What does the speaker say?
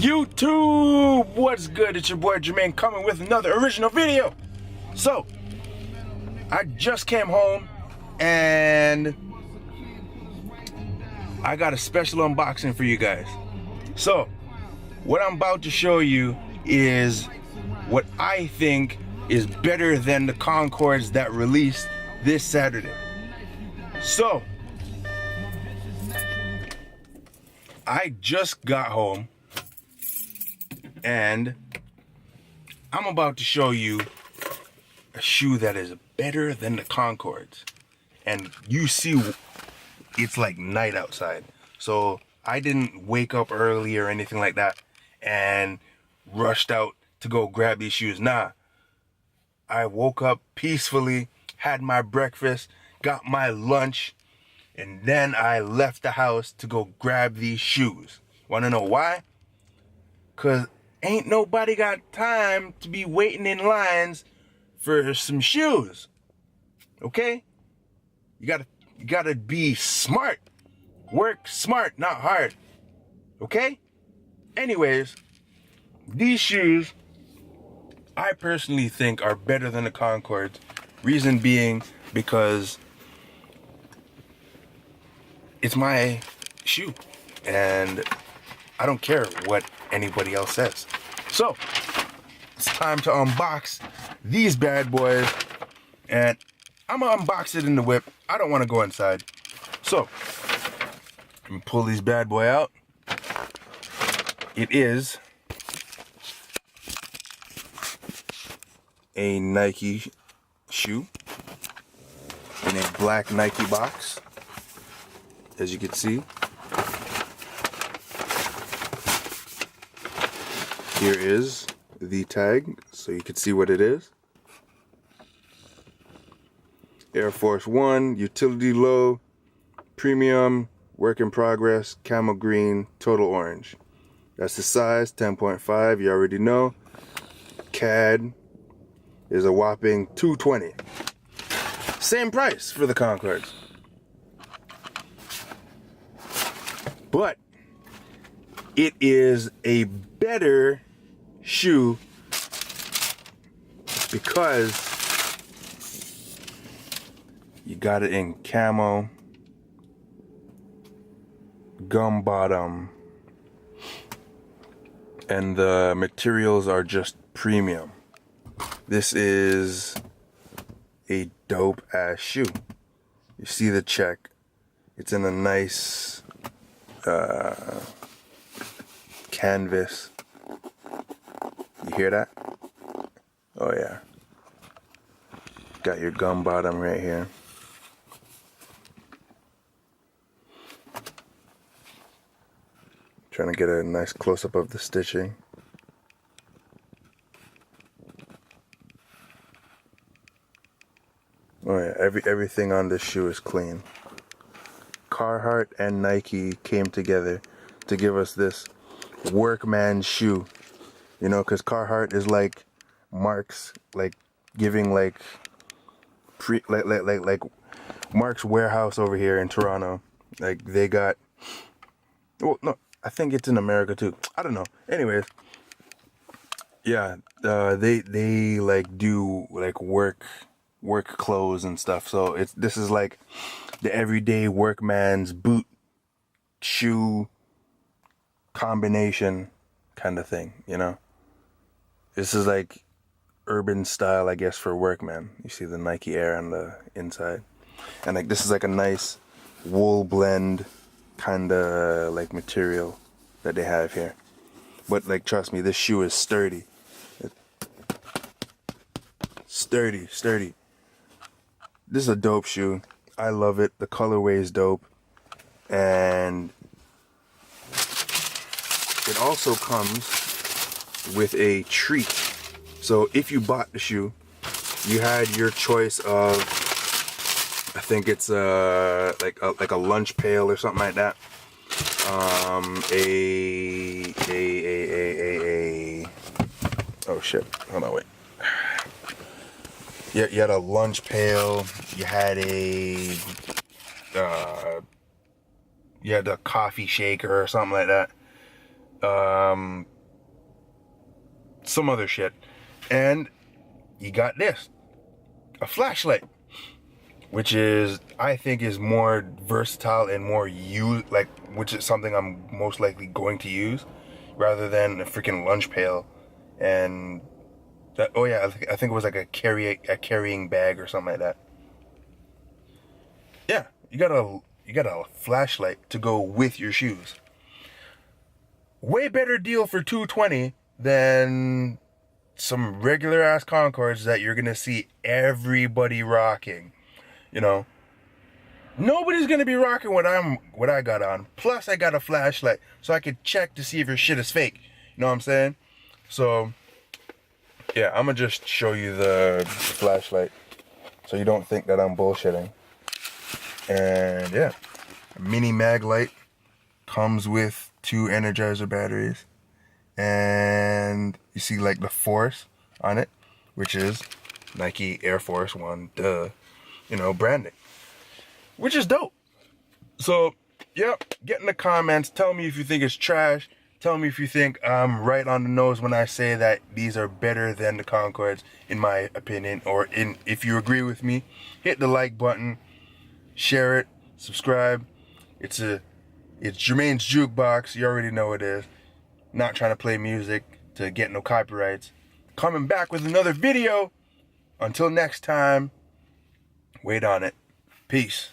YouTube, what's good? It's your boy Jermaine coming with another original video. So, I just came home and I got a special unboxing for you guys. So, what I'm about to show you is what I think is better than the CONCORDS that released this Saturday. So, I just got home and I'm about to show you a shoe that is better than the CONCORDS. And you see, it's like night outside. So I didn't wake up early or anything like that and rushed out to go grab these shoes. Nah, I woke up peacefully, had my breakfast, got my lunch, and then I left the house to go grab these shoes. Wanna know why? Cause ain't nobody got time to be waiting in lines for some shoes. Okay? You gotta be smart. Work smart, not hard. Okay? Anyways, these shoes I personally think are better than the CONCORDS. Reason being because it's my shoe and I don't care what anybody else says. So, it's time to unbox these bad boys, and I'm gonna unbox it in the whip. I don't wanna go inside. So, let me pull these bad boy out. It is a Nike shoe in a black Nike box, as you can see. Here is the tag, so you can see what it is. Air Force 1, utility low, premium, work in progress, camel green, total orange. That's the size, 10.5, you already know. CAD is a whopping $220. Same price for the CONCORDS. But it is a better shoe because you got it in camo, gum bottom, and the materials are just premium. This is a dope ass shoe. You see the check. It's in a nice canvas. You hear that? Oh yeah. Got your gum bottom right here. Trying to get a nice close-up of the stitching. Oh yeah, everything on this shoe is clean. Carhartt and Nike came together to give us this workman shoe. You know, because Carhartt is like Mark's, like giving like Mark's warehouse over here in Toronto. Like they got, well, no, I think it's in America too. I don't know. Anyways, yeah, they like do like work clothes and stuff. So this is like the everyday workman's boot shoe combination kind of thing, you know. This is like urban style, I guess, for workmen. You see the Nike Air on the inside, and like this is like a nice wool blend kind of like material that they have here. But like, trust me, this shoe is sturdy. Sturdy. This is a dope shoe. I love it. The colorway is dope, and it also comes with a treat. So if you bought the shoe, you had your choice of, I think it's like a lunch pail or something like that. Oh shit! Hold on, wait. Yeah, you had a lunch pail. You had a coffee shaker or something like that. some other shit. And you got this, a flashlight, which is, I think, is more versatile and more which is something I'm most likely going to use, rather than a freaking lunch pail. And that, oh yeah, I think it was like a carrying bag or something like that. Yeah, you got a flashlight to go with your shoes. Way better deal for $220 than some regular ass Concords that you're gonna see everybody rocking. You know, nobody's gonna be rocking what I got on. Plus, I got a flashlight, so I could check to see if your shit is fake. You know what I'm saying? So, yeah, I'm gonna just show you the flashlight, so you don't think that I'm bullshitting. And yeah, a mini mag light comes with 2 Energizer batteries, and you see like the Force on it, which is Nike Air Force One, you know, branding, which is dope. So, yep, get in the comments. Tell me if you think it's trash. Tell me if you think I'm right on the nose when I say that these are better than the Concords, in my opinion. Or if you agree with me, hit the like button, share it, subscribe. It's Jermaine's Jukebox. You already know it is. Not trying to play music to get no copyrights. Coming back with another video. Until next time, wait on it. Peace.